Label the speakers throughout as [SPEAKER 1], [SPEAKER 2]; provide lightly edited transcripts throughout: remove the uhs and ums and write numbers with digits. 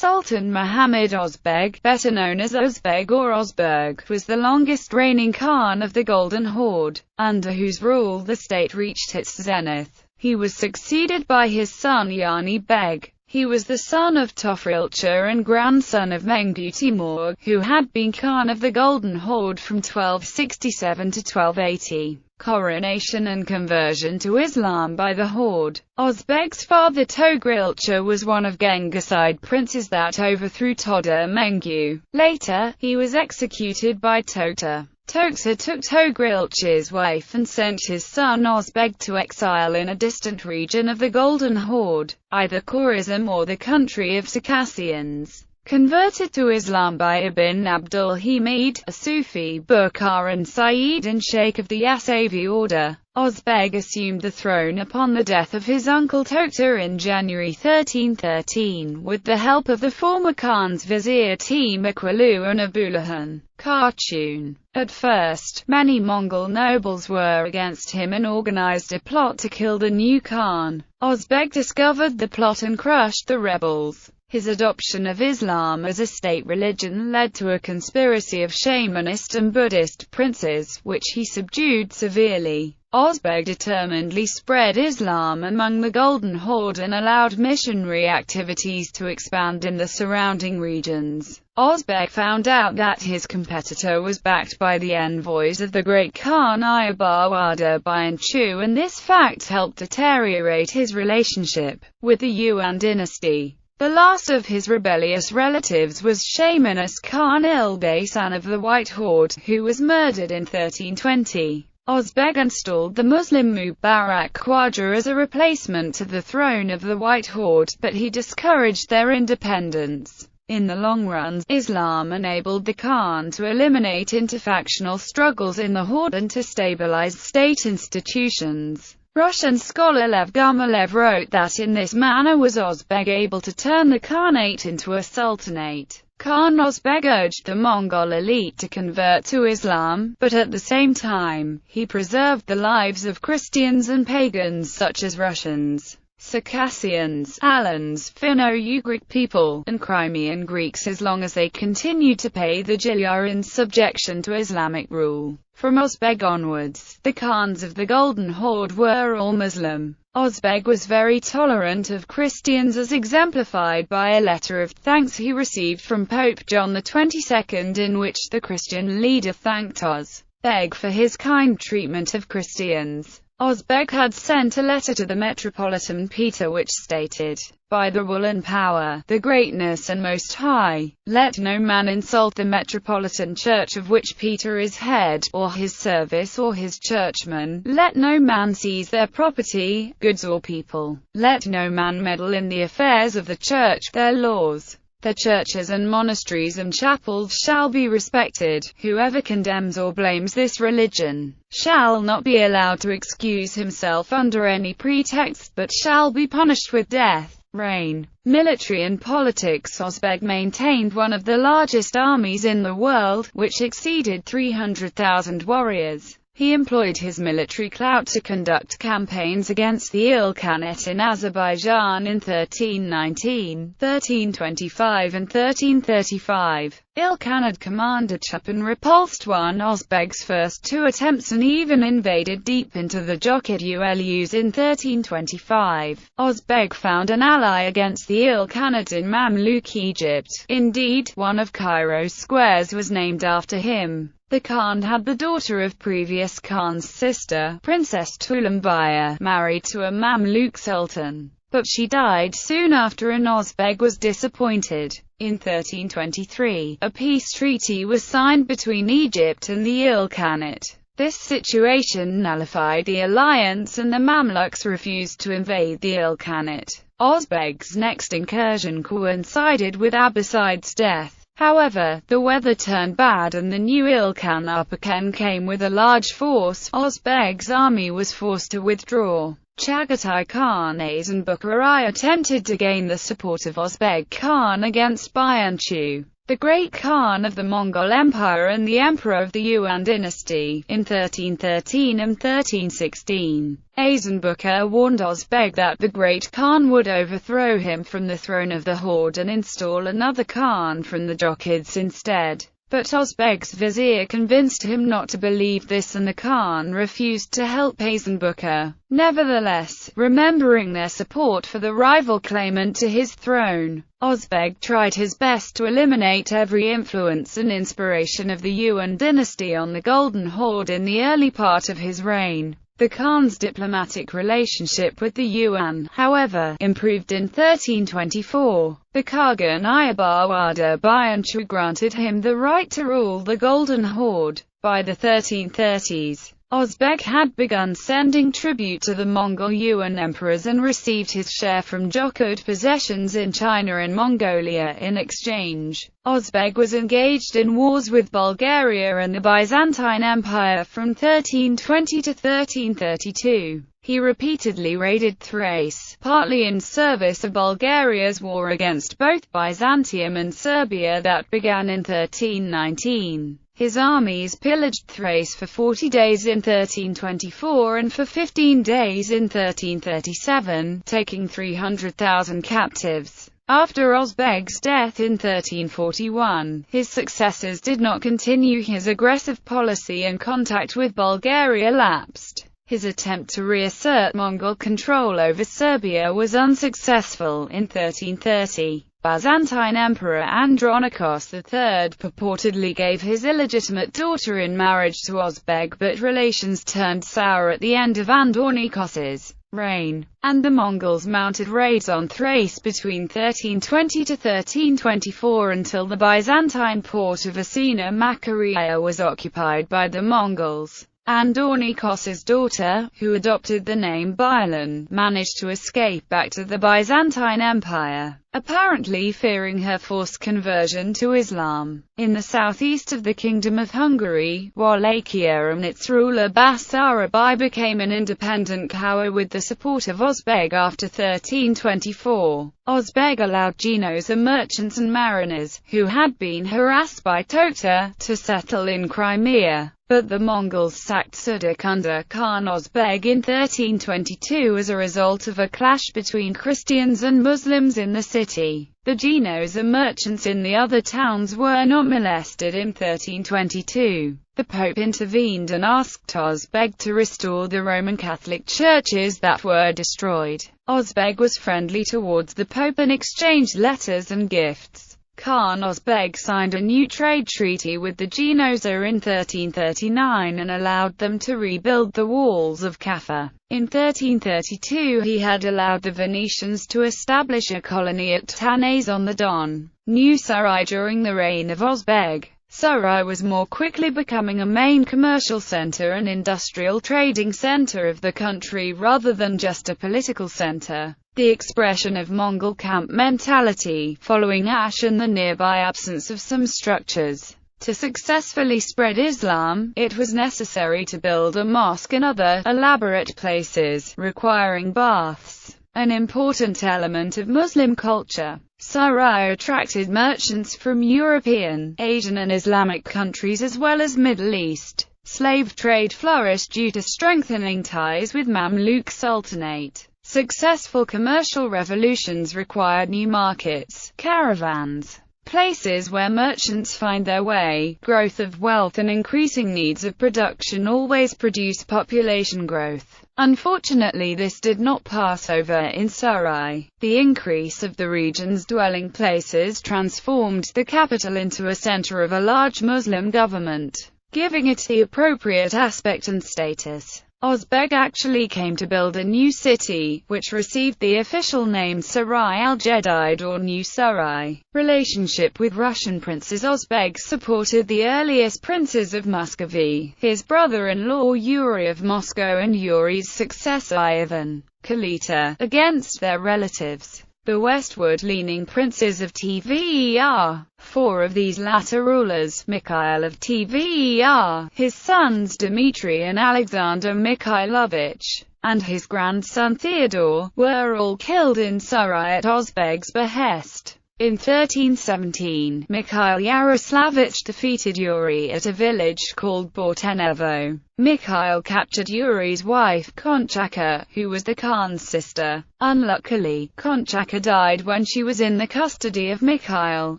[SPEAKER 1] Sultan Muhammad Ozbeg, better known as Uzbeg or Ozburg, was the longest reigning Khan of the Golden Horde, under whose rule the state reached its zenith. He was succeeded by his son Yani Beg. He was the son of Tofrilcha and grandson of Mengu Timur, who had been Khan of the Golden Horde from 1267 to 1280. Coronation and conversion to Islam by the Horde. Ozbeg's father Togrilcha was one of Genghiside princes that overthrew Toda Mengu. Later, he was executed by Tokta. Tokta took Togrilcha's wife and sent his son Ozbeg to exile in a distant region of the Golden Horde, either Khorasan or the country of Circassians. Converted to Islam by Ibn Abdul Hamid, a Sufi, Bukharan Sayyid and Sheikh of the Yasavi order, Ozbeg assumed the throne upon the death of his uncle Tokta in January 1313, with the help of the former Khan's vizier Timurkwalu and Abulahan Khatun. At first, many Mongol nobles were against him and organized a plot to kill the new Khan. Ozbeg discovered the plot and crushed the rebels. His adoption of Islam as a state religion led to a conspiracy of shamanist and Buddhist princes, which he subdued severely. Ozbeg determinedly spread Islam among the Golden Horde and allowed missionary activities to expand in the surrounding regions. Ozbeg found out that his competitor was backed by the envoys of the great Khan Ayubawada Bayanchu, and this fact helped deteriorate his relationship with the Yuan dynasty. The last of his rebellious relatives was shamanist Khan Ilbasan of the White Horde, who was murdered in 1320. Ozbeg installed the Muslim Mubarak Khwaja as a replacement to the throne of the White Horde, but he discouraged their independence. In the long run, Islam enabled the Khan to eliminate interfactional struggles in the Horde and to stabilize state institutions. Russian scholar Lev Gumilev wrote that in this manner was Ozbeg able to turn the Khanate into a sultanate. Khan Ozbeg urged the Mongol elite to convert to Islam, but at the same time, he preserved the lives of Christians and pagans such as Russians, Circassians, Alans, Finno-Ugric people, and Crimean Greeks as long as they continued to pay the jizya in subjection to Islamic rule. From Ozbeg onwards, the Khans of the Golden Horde were all Muslim. Ozbeg was very tolerant of Christians as exemplified by a letter of thanks he received from Pope John XXII in which the Christian leader thanked Ozbeg for his kind treatment of Christians. Ozbeg had sent a letter to the Metropolitan Peter which stated, "By the will and power, the greatness and most high, let no man insult the Metropolitan Church of which Peter is head, or his service or his churchmen, let no man seize their property, goods or people, let no man meddle in the affairs of the Church, their laws. Their churches and monasteries and chapels shall be respected. Whoever condemns or blames this religion shall not be allowed to excuse himself under any pretext, but shall be punished with death." Reign, military and politics. Ozbeg maintained one of the largest armies in the world, which exceeded 300,000 warriors. He employed his military clout to conduct campaigns against the Ilkhanate in Azerbaijan in 1319, 1325 and 1335. Ilkhanate commander Chupan repulsed one Ozbeg's first two attempts and even invaded deep into the Jochid Ulus in 1325. Ozbeg found an ally against the Ilkhanate in Mamluk Egypt. Indeed, one of Cairo's squares was named after him. The Khan had the daughter of previous Khan's sister, Princess Tulambaya, married to a Mamluk sultan, but she died soon after and Ozbeg was disappointed. In 1323, a peace treaty was signed between Egypt and the Ilkhanate. This situation nullified the alliance and the Mamluks refused to invade the Ilkhanate. Ozbeg's next incursion coincided with Abbaside's death. However, the weather turned bad and the new Ilkhan Upperken came with a large force. Ozbeg's army was forced to withdraw. Chagatai Khanate and Bukharai attempted to gain the support of Ozbeg Khan against Bayanchu. the great Khan of the Mongol Empire and the emperor of the Yuan dynasty, in 1313 and 1316. Eisenbucher warned Ozbeg that the great Khan would overthrow him from the throne of the horde and install another Khan from the Jochids instead. But Ozbeg's vizier convinced him not to believe this, and the Khan refused to help Eisenbucher. Nevertheless, remembering their support for the rival claimant to his throne, Ozbeg tried his best to eliminate every influence and inspiration of the Yuan dynasty on the Golden Horde in the early part of his reign. The Khan's diplomatic relationship with the Yuan, however, improved in 1324. The Khagan Ayabawada Bayanchu granted him the right to rule the Golden Horde. By the 1330s, Ozbeg had begun sending tribute to the Mongol Yuan emperors and received his share from Jochid possessions in China and Mongolia in exchange. Ozbeg was engaged in wars with Bulgaria and the Byzantine Empire from 1320 to 1332. He repeatedly raided Thrace, partly in service of Bulgaria's war against both Byzantium and Serbia that began in 1319. His armies pillaged Thrace for 40 days in 1324 and for 15 days in 1337, taking 300,000 captives. After Ozbeg's death in 1341, his successors did not continue his aggressive policy and contact with Bulgaria lapsed. His attempt to reassert Mongol control over Serbia was unsuccessful. In 1330, Byzantine Emperor Andronikos III purportedly gave his illegitimate daughter in marriage to Ozbeg, but relations turned sour at the end of Andronikos's reign, and the Mongols mounted raids on Thrace between 1320 to 1324 until the Byzantine port of Asina Makaria was occupied by the Mongols. Andronikos's daughter, who adopted the name Bailan, managed to escape back to the Byzantine Empire, apparently fearing her forced conversion to Islam. In the southeast of the Kingdom of Hungary, Wallachia and its ruler Basarabay became an independent power with the support of Ozbeg after 1324. Ozbeg allowed Genoese merchants and mariners, who had been harassed by Tokta, to settle in Crimea. But the Mongols sacked Sudak under Khan Ozbeg in 1322 as a result of a clash between Christians and Muslims in the city. The Genoese merchants in the other towns were not molested in 1322. The Pope intervened and asked Ozbeg to restore the Roman Catholic churches that were destroyed. Ozbeg was friendly towards the Pope and exchanged letters and gifts. Khan Ozbeg signed a new trade treaty with the Genoese in 1339 and allowed them to rebuild the walls of Kaffa. In 1332 he had allowed the Venetians to establish a colony at Tanais on the Don. New Sarai during the reign of Ozbeg. Sarai was more quickly becoming a main commercial center and industrial trading center of the country rather than just a political center. The expression of Mongol camp mentality, following Ash and the nearby absence of some structures. To successfully spread Islam, it was necessary to build a mosque and other elaborate places, requiring baths, an important element of Muslim culture. Sarai attracted merchants from European, Asian and Islamic countries as well as Middle East. Slave trade flourished due to strengthening ties with Mamluk Sultanate. Successful commercial revolutions required new markets, caravans, places where merchants find their way. Growth of wealth and increasing needs of production always produce population growth. Unfortunately, this did not pass over in Sarai. The increase of the region's dwelling places transformed the capital into a center of a large Muslim government, giving it the appropriate aspect and status. Ozbeg actually came to build a new city, which received the official name Sarai al-Jadid or New Sarai. Relationship with Russian princes. Ozbeg supported the earliest princes of Muscovy, his brother-in-law Yuri of Moscow and Yuri's successor Ivan Kalita, against their relatives, the westward-leaning princes of Tver. Four of these latter rulers, Mikhail of Tver, his sons Dmitry and Alexander Mikhailovich, and his grandson Theodore, were all killed in Sarai at Ozbeg's behest. In 1317, Mikhail Yaroslavich defeated Yuri at a village called Bortenevo. Mikhail captured Yuri's wife, Konchaka, who was the Khan's sister. Unluckily, Konchaka died when she was in the custody of Mikhail.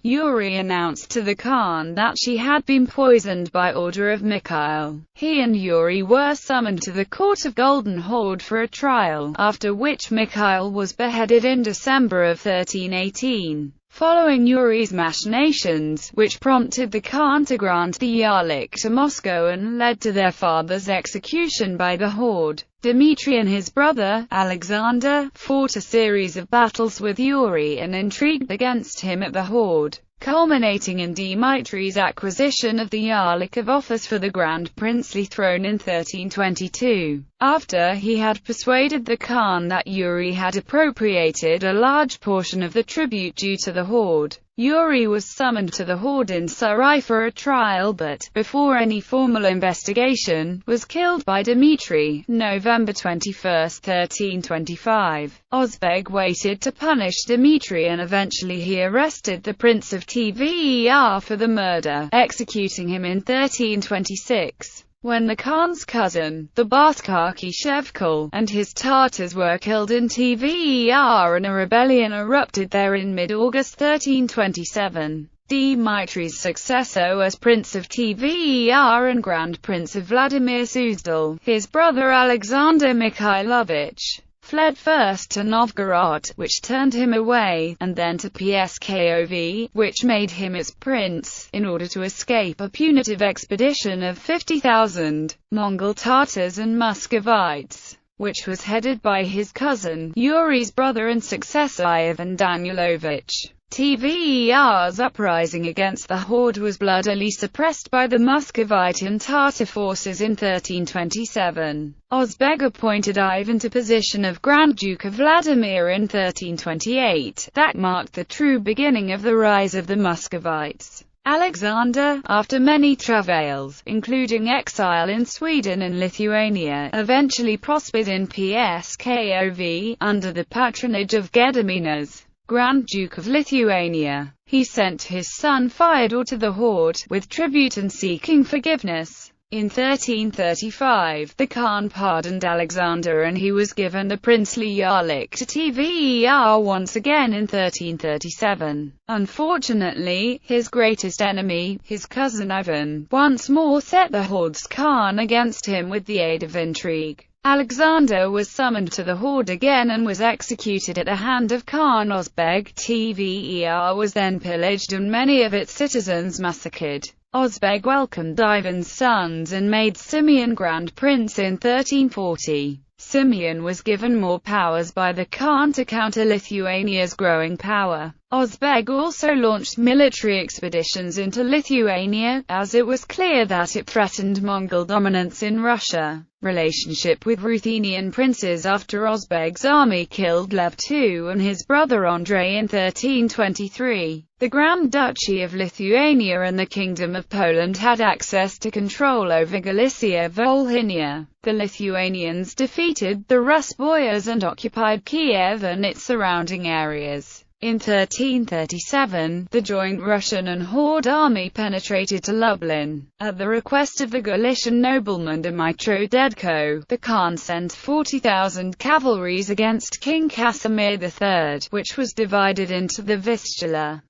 [SPEAKER 1] Yuri announced to the Khan that she had been poisoned by order of Mikhail. He and Yuri were summoned to the court of Golden Horde for a trial, after which Mikhail was beheaded in December of 1318. Following Yuri's machinations, which prompted the Khan to grant the Yarlik to Moscow and led to their father's execution by the Horde, Dmitry and his brother, Alexander, fought a series of battles with Yuri and intrigued against him at the Horde, culminating in Dmitry's acquisition of the Yarlik of office for the Grand Princely throne in 1322. After he had persuaded the Khan that Yuri had appropriated a large portion of the tribute due to the Horde, Yuri was summoned to the Horde in Sarai for a trial but, before any formal investigation, was killed by Dmitry, November 21, 1325. Ozbeg waited to punish Dmitry and eventually he arrested the Prince of Tver for the murder, executing him in 1326. When the Khan's cousin, the Baskaki Shevkul, and his Tartars were killed in Tver and a rebellion erupted there in mid-August 1327, Dmitry's successor as Prince of Tver and Grand Prince of Vladimir Suzdal, his brother Alexander Mikhailovich, fled first to Novgorod, which turned him away, and then to Pskov, which made him its prince, in order to escape a punitive expedition of 50,000 Mongol Tartars and Muscovites, which was headed by his cousin, Yuri's brother and successor Ivan Danilovich. Tver's uprising against the Horde was bloodily suppressed by the Muscovite and Tartar forces in 1327. Ozbeg appointed Ivan to position of Grand Duke of Vladimir in 1328. That marked the true beginning of the rise of the Muscovites. Alexander, after many travails, including exile in Sweden and Lithuania, eventually prospered in Pskov, under the patronage of Gediminas, Grand Duke of Lithuania. He sent his son Fyodor to the Horde, with tribute and seeking forgiveness. In 1335, the Khan pardoned Alexander and he was given the princely Yarlik to Tver once again in 1337. Unfortunately, his greatest enemy, his cousin Ivan, once more set the Horde's Khan against him with the aid of intrigue. Alexander was summoned to the Horde again and was executed at the hand of Khan Ozbeg. Tver was then pillaged and many of its citizens massacred. Ozbeg welcomed Ivan's sons and made Simeon Grand Prince in 1340. Simeon was given more powers by the Khan to counter Lithuania's growing power. Ozbeg also launched military expeditions into Lithuania, as it was clear that it threatened Mongol dominance in Russia. Relationship with Ruthenian princes. After Ozbeg's army killed Lev II and his brother Andrei in 1323, the Grand Duchy of Lithuania and the Kingdom of Poland had access to control over Galicia-Volhynia. The Lithuanians defeated the Rus boyars and occupied Kiev and its surrounding areas. In 1337, the joint Russian and Horde army penetrated to Lublin. At the request of the Galician nobleman Dmitro Dedko, the Khan sent 40,000 cavalries against King Casimir III, which was divided into the Vistula,